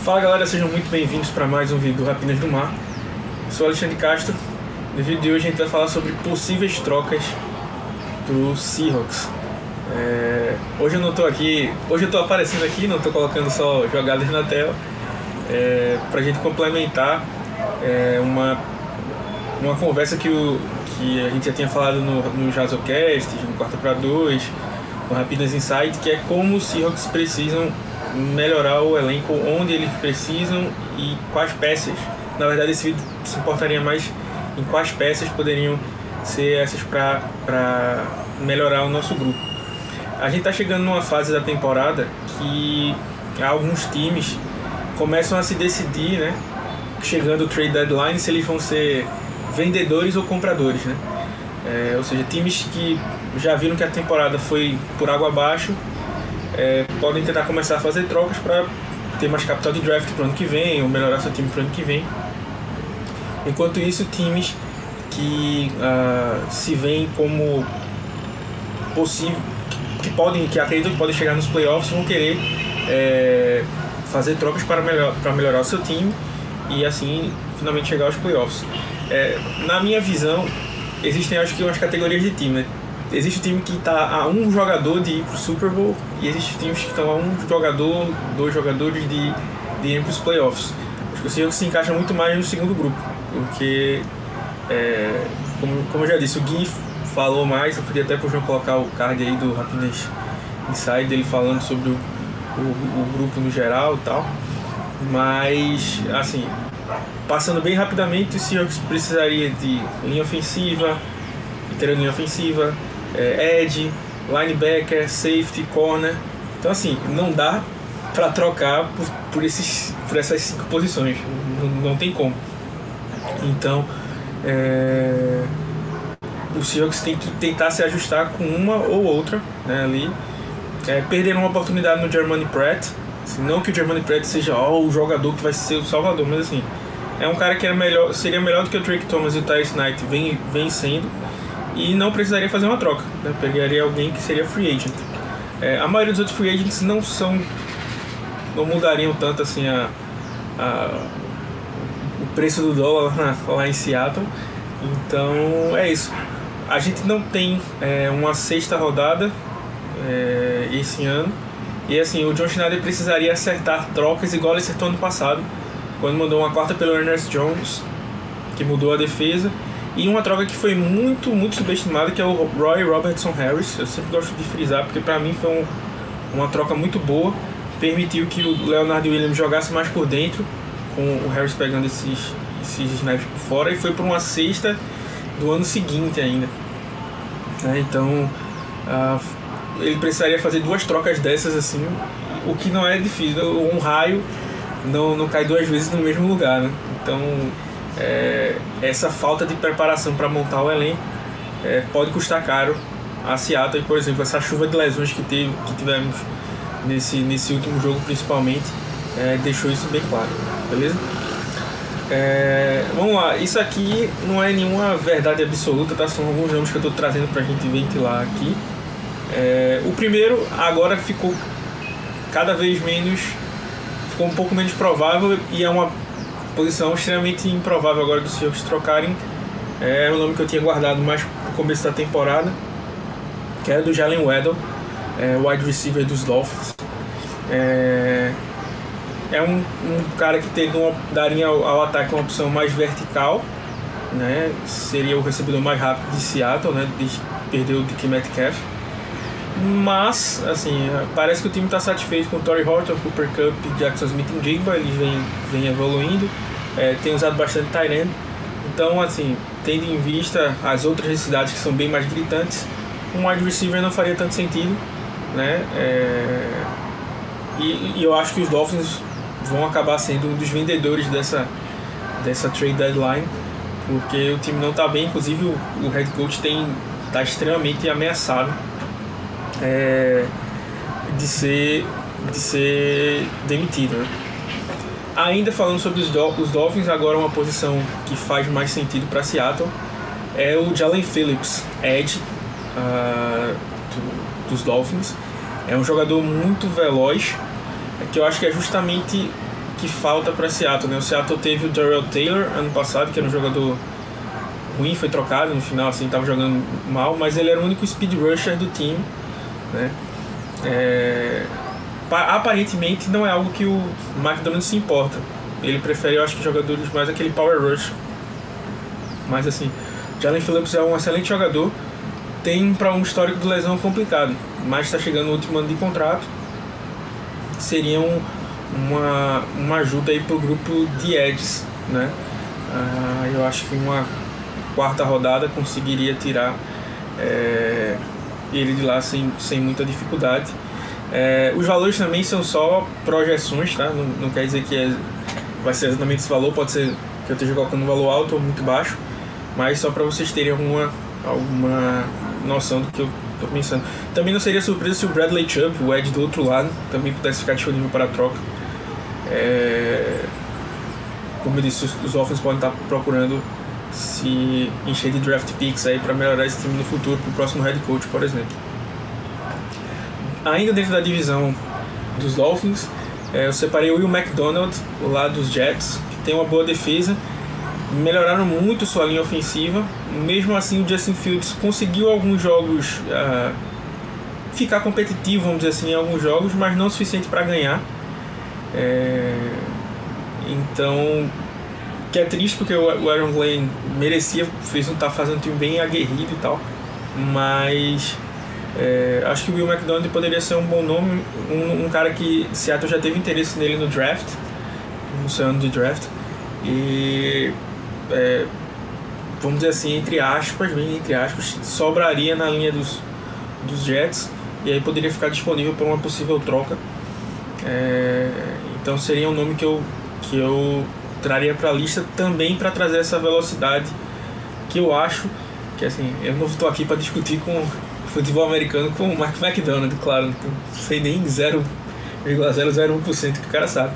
Fala galera, sejam muito bem-vindos para mais um vídeo do Rapinas do Mar. Sou Alexandre Castro. No vídeo de hoje a gente vai falar sobre possíveis trocas pro Seahawks. Hoje eu não tô aqui, hoje eu tô aparecendo aqui, não tô colocando só jogadas na tela, pra gente complementar uma conversa que a gente já tinha falado no Jazocast, no Quarta para 2, no Rapinas Insight, que é como os Seahawks precisam melhorar o elenco, onde eles precisam e quais peças. Na verdade, esse vídeo se importaria mais em quais peças poderiam ser essas para melhorar o nosso grupo. A gente está chegando numa fase da temporada que alguns times começam a se decidir, né, chegando o trade deadline, se eles vão ser vendedores ou compradores, né? Ou seja, times que já viram que a temporada foi por água abaixo, podem tentar começar a fazer trocas para ter mais capital de draft para o ano que vem, ou melhorar seu time para o ano que vem. Enquanto isso, times que se veem como possível, que acreditam que podem chegar nos playoffs, vão querer fazer trocas para melhorar o seu time e assim finalmente chegar aos playoffs. Na minha visão, existem acho que umas categorias de time, né? Existe o time que está a um jogador de ir para o Super Bowl e existe times que estão a um jogador, dois jogadores de ir para os playoffs. Acho que o Seahawks se encaixa muito mais no segundo grupo, porque, como eu já disse, o Gui falou mais. Eu podia até por exemplo colocar o card aí do Happiness Inside, dele falando sobre o grupo no geral e tal. Mas, assim, passando bem rapidamente, o Seahawks precisaria de linha ofensiva, inteira linha ofensiva, edge, linebacker, safety, corner. Então, assim, não dá para trocar por essas 5 posições, não tem como. Então, o Seahawks tem que tentar se ajustar com uma ou outra, né, ali. Perderam uma oportunidade no Germani Pratt, assim, não que o Germani Pratt seja o jogador que vai ser o salvador, mas assim, é um cara que seria melhor do que o Drake Thomas e o Tyus Knight vem sendo, e não precisaria fazer uma troca, né? Pegaria alguém que seria free agent. A maioria dos outros free agents não mudariam tanto assim o preço do dólar lá em Seattle. Então é isso. A gente não tem uma 6ª rodada esse ano, e assim, o John Schneider precisaria acertar trocas igual ele acertou ano passado, quando mandou uma 4ª pelo Ernest Jones, que mudou a defesa, e uma troca que foi muito, muito subestimada, que é o Roy Robertson Harris. Eu sempre gosto de frisar, porque para mim foi uma troca muito boa. Permitiu que o Leonard Williams jogasse mais por dentro, com o Harris pegando esses snaps por fora, e foi por uma 6ª do ano seguinte ainda, então ele precisaria fazer 2 trocas dessas, assim, o que não é difícil. Um raio não cai 2 vezes no mesmo lugar, né? Então essa falta de preparação para montar o elenco pode custar caro a Seattle. E, por exemplo, essa chuva de lesões que tivemos nesse último jogo principalmente, deixou isso bem claro, beleza? Vamos lá, isso aqui não é nenhuma verdade absoluta, tá? São alguns nomes que eu estou trazendo para a gente ventilar aqui. O primeiro agora ficou um pouco menos provável, e é uma posição extremamente improvável agora dos Seahawks trocarem. Era o nome que eu tinha guardado mais no começo da temporada, que era do Jalen Waddle, wide receiver dos Dolphins. Um cara que daria ao ataque uma opção mais vertical, né? Seria o recebedor mais rápido de Seattle, né? Perdeu o DK Metcalf. Mas, assim, parece que o time está satisfeito com o Torrey Horton, Cooper Kupp, Jackson Smith e Jigba. Eles vêm evoluindo, tem usado bastante tight end. Então, assim, tendo em vista as outras necessidades que são bem mais gritantes, um wide receiver não faria tanto sentido, né? E eu acho que os Dolphins vão acabar sendo um dos vendedores dessa trade deadline, porque o time não está bem. Inclusive o head coach está extremamente ameaçado de ser demitido, né? Ainda falando sobre os Dolphins, agora uma posição que faz mais sentido para Seattle é o Jalen Phillips, edge dos Dolphins. É um jogador muito veloz, que eu acho que é justamente que falta para Seattle, né? O Seattle teve o Darrell Taylor ano passado, que era um jogador ruim, foi trocado no final, assim, tava jogando mal, mas ele era o único speed rusher do time, né? Aparentemente não é algo que o McDonald se importa. Ele prefere, eu acho, que jogadores mais aquele power rush. Mas assim, Jalen Phillips é um excelente jogador, tem para um histórico de lesão complicado, mas está chegando no último ano de contrato. Seria uma ajuda aí pro grupo de edges, né? Eu acho que uma quarta rodada conseguiria tirar ele de lá sem muita dificuldade. Os valores também são só projeções, tá? Não quer dizer que vai ser exatamente esse valor, pode ser que eu esteja colocando um valor alto ou muito baixo, mas só para vocês terem alguma noção do que eu estou pensando. Também não seria surpresa se o Bradley Chubb, o edge do outro lado, também pudesse ficar disponível para a troca. Como eu disse, os Dolphins podem estar procurando se encher de draft picks aí para melhorar esse time no futuro, para o próximo head coach, por exemplo. Ainda dentro da divisão dos Dolphins, eu separei o Will McDonald, lá dos Jets, que tem uma boa defesa. Melhoraram muito sua linha ofensiva. Mesmo assim, o Justin Fields conseguiu alguns jogos ficar competitivo, vamos dizer assim, em alguns jogos, mas não o suficiente para ganhar. Então, que é triste, porque o Aaron Glenn merecia, tá fazendo um time bem aguerrido e tal, mas acho que o Will McDonald poderia ser um bom nome, um cara que Seattle já teve interesse nele no draft, no seu ano de draft, e vamos dizer assim, entre aspas, sobraria na linha dos Jets, e aí poderia ficar disponível para uma possível troca. Então seria um nome que eu traria para a lista também, para trazer essa velocidade que eu acho que, assim, eu não estou aqui para discutir com futebol americano com o Mike McDonald, claro, não sei nem 0,001% que o cara sabe,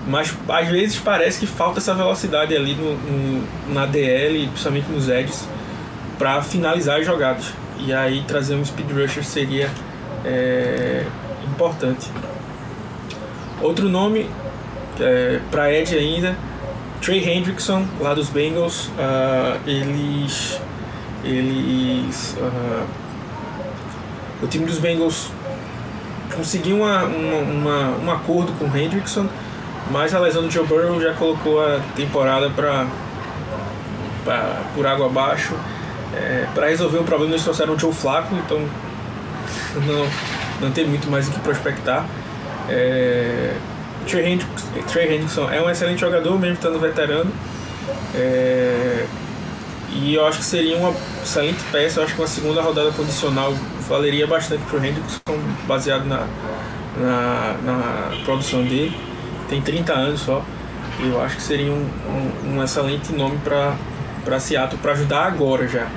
mas às vezes parece que falta essa velocidade ali na DL, principalmente nos edges, para finalizar as jogadas, e aí trazer um speed rusher seria importante. Outro nome para edge ainda, Trey Hendrickson, lá dos Bengals. O time dos Bengals conseguiu um acordo com o Hendrickson, mas a lesão do Joe Burrow já colocou a temporada por água abaixo. Para resolver o problema, eles trouxeram o Joe Flacco, então não tem muito mais o que prospectar. Trey Hendrickson é um excelente jogador, mesmo estando veterano, e eu acho que seria uma excelente peça. Eu acho que uma segunda rodada condicional valeria bastante para o Hendrickson, baseado na produção dele. Tem 30 anos só, e eu acho que seria um excelente nome para Seattle, para ajudar agora já.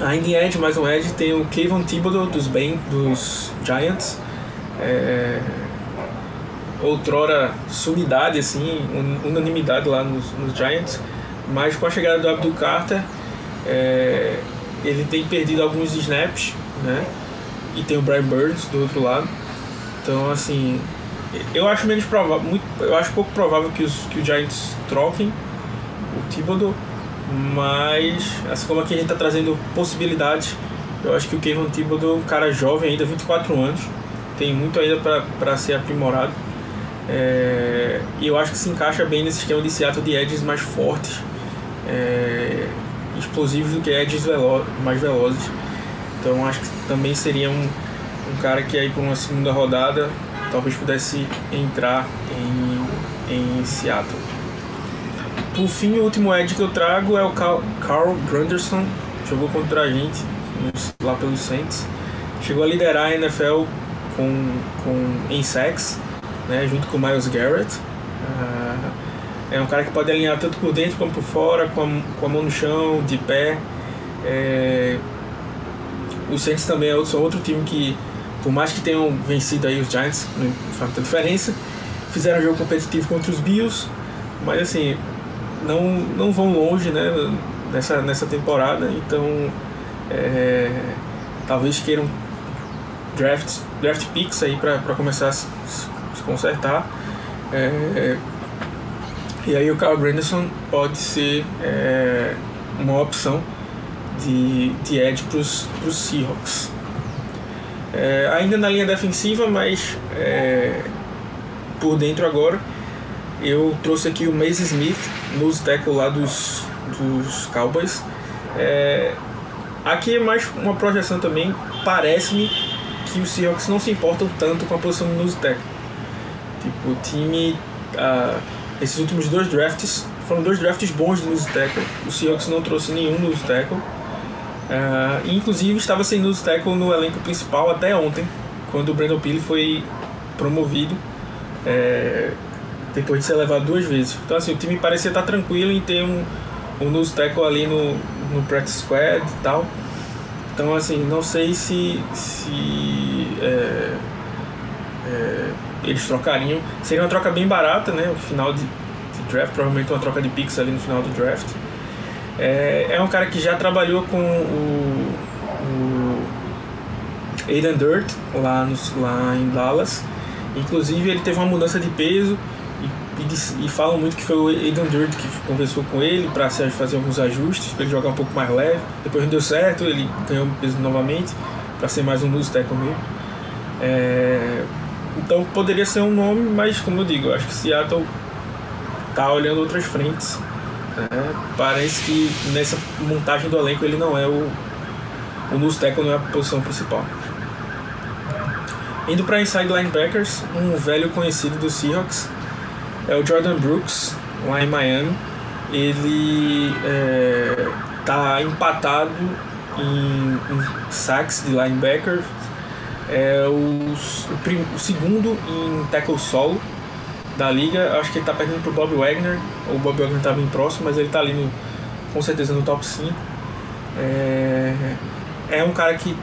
Ainda em edge, mais um edge, tem o Kayvon Thibodeau dos Giants. Outrora sumidade, assim, unanimidade lá nos Giants, mas com a chegada do Abdul Carter, ele tem perdido alguns snaps, né? E tem o Brian Burns do outro lado. Então, assim, eu acho menos provável, eu acho pouco provável que os Giants troquem o Thibodeau, mas assim como aqui a gente está trazendo possibilidades, eu acho que o Kayvon Thibodeau é um cara jovem ainda, 24 anos, tem muito ainda para ser aprimorado, e eu acho que se encaixa bem nesse esquema de Seattle de edges mais fortes, explosivos, do que edges mais velozes. Então acho que também seria um cara que aí com uma segunda rodada talvez pudesse entrar em Seattle. Por fim, o último edge que eu trago é o Carl Granderson, jogou contra a gente lá pelos Saints, chegou a liderar a NFL em sacks, né, junto com o Myles Garrett. É um cara que pode alinhar tanto por dentro como por fora, com a mão no chão, de pé. Os Saints também são outro time que, por mais que tenham vencido aí os Giants, não faz muita diferença, fizeram um jogo competitivo contra os Bills, mas assim, não vão longe, né, nessa temporada. Então talvez queiram draft picks aí para começar se consertar. E aí o Kyle Granderson pode ser uma opção de edge para os Seahawks. Ainda na linha defensiva, mas por dentro agora, eu trouxe aqui o Mason Smith, nose tackle lá dos Cowboys. Aqui é mais uma projeção também. Parece-me que os Seahawks não se importam tanto com a posição do nose tackle. Tipo, o time, esses últimos 2 drafts foram 2 drafts bons de nose tackle. O Seahawks não trouxe nenhum nose tackle. Inclusive estava sem nose tackle no elenco principal até ontem, quando o Brandon Pili foi promovido, depois de ser levado 2 vezes. Então assim, o time parecia estar tranquilo em ter um nose tackle ali no practice squad e tal. Então assim, não sei se eles trocariam. Seria uma troca bem barata, né? O final de draft, provavelmente uma troca de picks ali no final do draft. É um cara que já trabalhou com o Aidan Dirt lá em Dallas. Inclusive ele teve uma mudança de peso e falam muito que foi o Aidan Dirt que conversou com ele para fazer alguns ajustes, para ele jogar um pouco mais leve. Depois não deu certo, ele ganhou peso novamente para ser mais um nose tackle mesmo. Então poderia ser um nome, mas como eu digo, eu acho que Seattle tá olhando outras frentes. Parece que nessa montagem do elenco ele não é o nose tackle, não é a posição principal. Indo para inside linebackers, um velho conhecido do Seahawks é o Jordan Brooks, lá em Miami. Ele tá empatado em sacks de linebacker. O segundo em tackle solo da liga. Acho que ele tá perdendo pro Bob Wagner. O Bob Wagner tá bem próximo, mas ele tá ali com certeza no top 5. É um cara que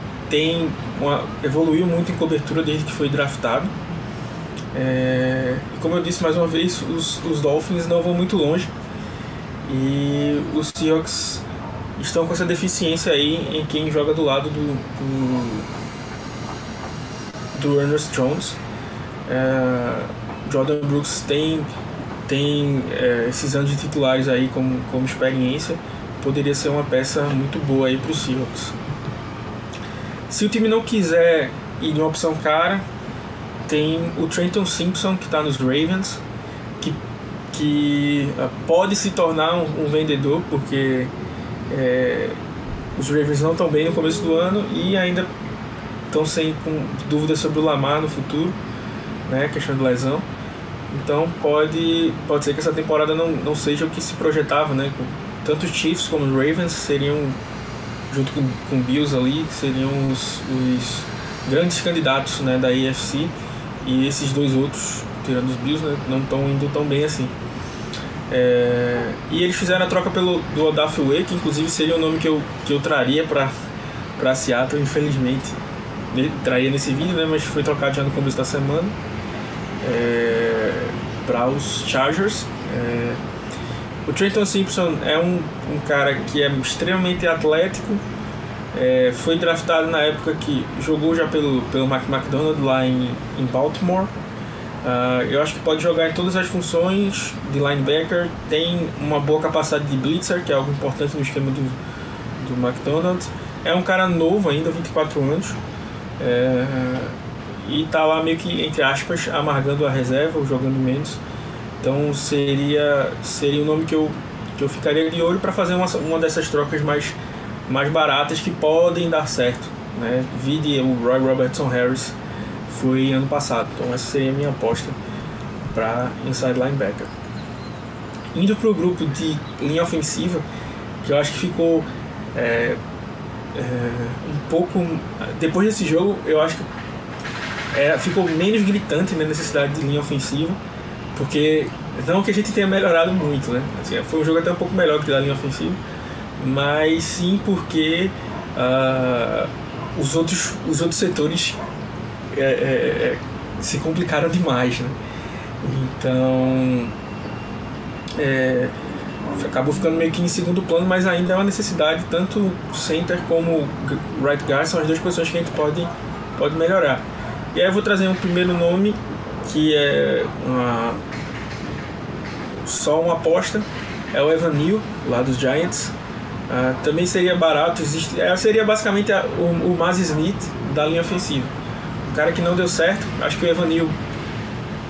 evoluiu muito em cobertura desde que foi draftado. E como eu disse mais uma vez, os Dolphins não vão muito longe. E os Seahawks estão com essa deficiência aí em quem joga do lado do Ernest Jones. Jordan Brooks tem esses anos de titulares aí como experiência. Poderia ser uma peça muito boa aí para os Seahawks. Se o time não quiser ir de uma opção cara, tem o Trenton Simpson, que está nos Ravens, que pode se tornar um vendedor, porque os Ravens não estão bem no começo do ano e ainda estão com dúvidas sobre o Lamar no futuro, né, questão de lesão. Então pode ser que essa temporada não seja o que se projetava, né? Tanto os Chiefs como os Ravens seriam, junto com o Bills ali, seriam os grandes candidatos, né, da AFC, e esses 2 outros, tirando os Bills, né, não estão indo tão bem assim. E eles fizeram a troca do Odafe, que inclusive seria o nome que eu traria para Seattle, infelizmente. Traria nesse vídeo, né, mas foi trocado já no começo da semana para os Chargers. O Trenton Simpson é um cara que é extremamente atlético. Foi draftado na época que jogou já pelo Mike McDonald lá em Baltimore. Eu acho que pode jogar em todas as funções de linebacker. Tem uma boa capacidade de blitzer, que é algo importante no esquema do McDonald. É um cara novo ainda, 24 anos. E tá lá meio que, entre aspas, amargando a reserva ou jogando menos. Então seria um nome que eu ficaria de olho para fazer uma dessas trocas mais baratas que podem dar certo, né? Vide o Roy Robertson Harris, foi ano passado. Então essa seria a minha aposta para inside linebacker. Indo para o grupo de linha ofensiva, que eu acho que ficou um pouco... Depois desse jogo, eu acho que ficou menos gritante, né, a necessidade de linha ofensiva, porque não que a gente tenha melhorado muito, né? Assim, foi um jogo até um pouco melhor que da linha ofensiva, mas sim porque os outros setores se complicaram demais, né? Então acabou ficando meio que em segundo plano, mas ainda é uma necessidade. Tanto center como right guard são as 2 posições que a gente pode melhorar. E aí eu vou trazer um primeiro nome que é só uma aposta, é o Evan Neal, lá dos Giants. Também seria barato, seria basicamente o Maz Smith da linha ofensiva. Um cara que não deu certo, acho que o Evan Neal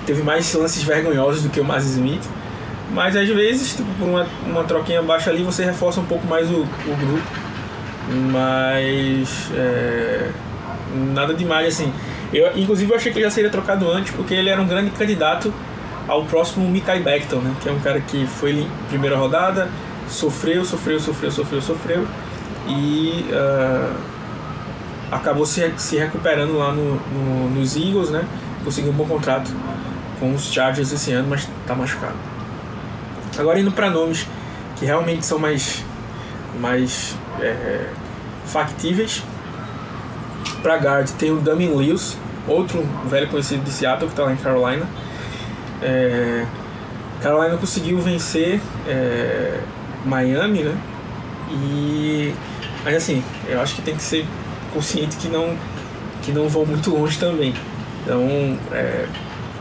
teve mais lances vergonhosos do que o Maz Smith, mas às vezes, tipo, por uma troquinha baixa ali, você reforça um pouco mais o grupo, mas nada demais assim. Inclusive eu achei que ele já seria trocado antes, porque ele era um grande candidato ao próximo Mekhi Becton, né? Que é um cara que foi em primeira rodada, sofreu e acabou se recuperando lá nos Eagles, né? Conseguiu um bom contrato com os Chargers esse ano, mas tá machucado. Agora indo para nomes que realmente são mais factíveis. Para guard tem o Damian Lewis, outro velho conhecido de Seattle que está lá em Carolina. Carolina conseguiu vencer Miami, né? Mas assim, eu acho que tem que ser consciente que não vão muito longe também. Então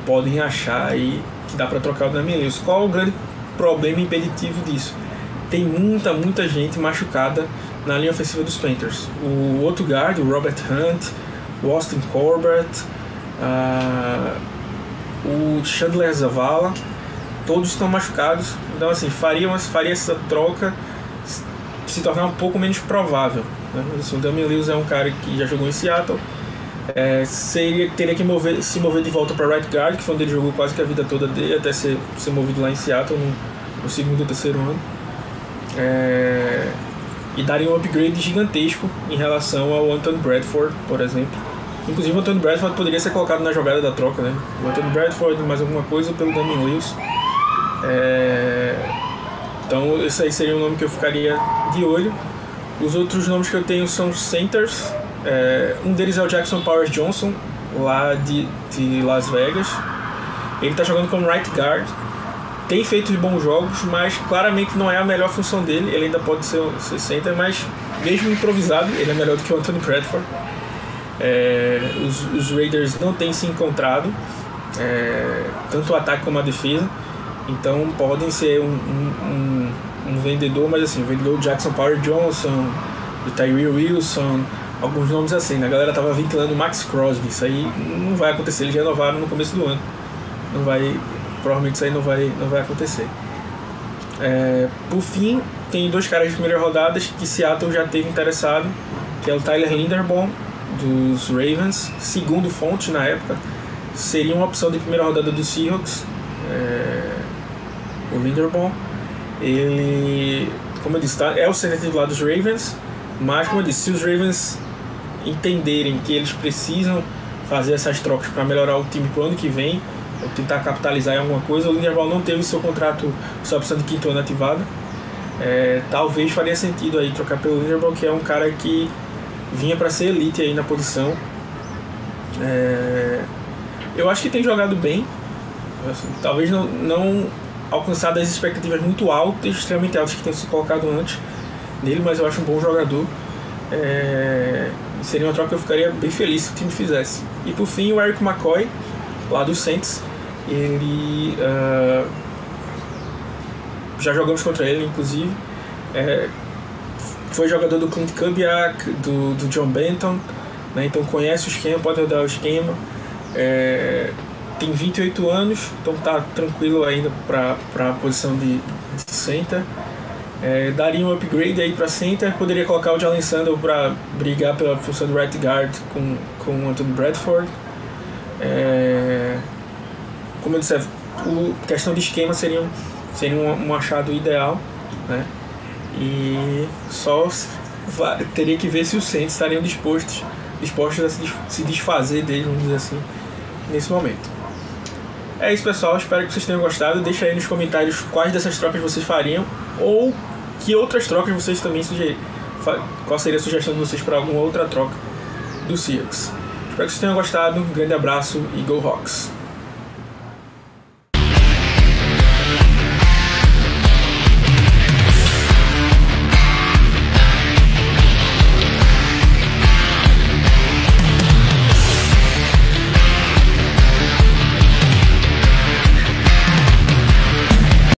podem achar aí que dá para trocar o Damian Lewis. Qual o grande problema impeditivo disso? Tem muita gente machucada na linha ofensiva dos Panthers. O outro guard, o Robert Hunt, o Austin Corbett, o Chandler Zavala, todos estão machucados. Então assim, faria essa troca se tornar um pouco menos provável, né? Assim, o Damian Lewis é um cara que já jogou em Seattle, teria que se mover de volta para right guard, que foi onde ele jogou quase que a vida toda dele, até ser movido lá em Seattle no segundo ou terceiro ano. E daria um upgrade gigantesco em relação ao Anthony Bradford, por exemplo. Inclusive o Anthony Bradford poderia ser colocado na jogada da troca, né? O Anthony Bradford mais alguma coisa pelo Damian Lewis. Então esse aí seria um nome que eu ficaria de olho. Os outros nomes que eu tenho são centers. Um deles é o Jackson Powers Johnson, lá de Las Vegas. Ele está jogando como right guard. Tem feito bons jogos, mas claramente não é a melhor função dele. Ele ainda pode ser center, mas mesmo improvisado, ele é melhor do que o Anthony Bradford. Os Raiders não têm se encontrado, tanto o ataque como a defesa. Então podem ser um vendedor, mas assim, o vendedor Jackson Powers Johnson, o Tyree Wilson, alguns nomes assim, né? A galera tava ventilando o Max Crosby. Isso aí não vai acontecer, eles já renovaram no começo do ano. Provavelmente isso aí não vai acontecer. Por fim, tem dois caras de primeira rodada que Seattle já teve interessado, que é o Tyler Linderbaum dos Ravens, segundo fonte na época, seria uma opção de primeira rodada dos Seahawks. O Linderbaum, ele, como eu disse, é o center titular dos Ravens, mas como eu disse, se os Ravens entenderem que eles precisam fazer essas trocas para melhorar o time pro ano que vem, ou tentar capitalizar em alguma coisa, o Linderbaum não teve seu contrato, sua opção de quinto ano ativada. Talvez faria sentido aí trocar pelo Linderbaum, que é um cara que vinha para ser elite aí na posição. Eu acho que tem jogado bem, assim, talvez não alcançado as expectativas muito altas, extremamente altas que tem se colocado antes dele, mas eu acho um bom jogador. Seria uma troca que eu ficaria bem feliz se o time fizesse. E por fim, o Eric McCoy, lá do Saints. Ele já jogamos contra ele, inclusive. Foi jogador do Clint Kubiak, do John Benton, né? Então conhece o esquema, pode rodar o esquema. Tem 28 anos, então tá tranquilo ainda para a posição de center. Daria um upgrade aí para center, poderia colocar o Jalen Sandel para brigar pela função do right guard com o Anthony Bradford. Como eu disse, questão de esquema seria um achado ideal, né? E só teria que ver se os Saints estariam dispostos a se desfazer dele, vamos dizer assim, nesse momento. É isso, pessoal, espero que vocês tenham gostado. Deixa aí nos comentários quais dessas trocas vocês fariam, ou que outras trocas vocês também sugerirem. Qual seria a sugestão de vocês para alguma outra troca do Seahawks. Espero que vocês tenham gostado, um grande abraço e Go Hawks!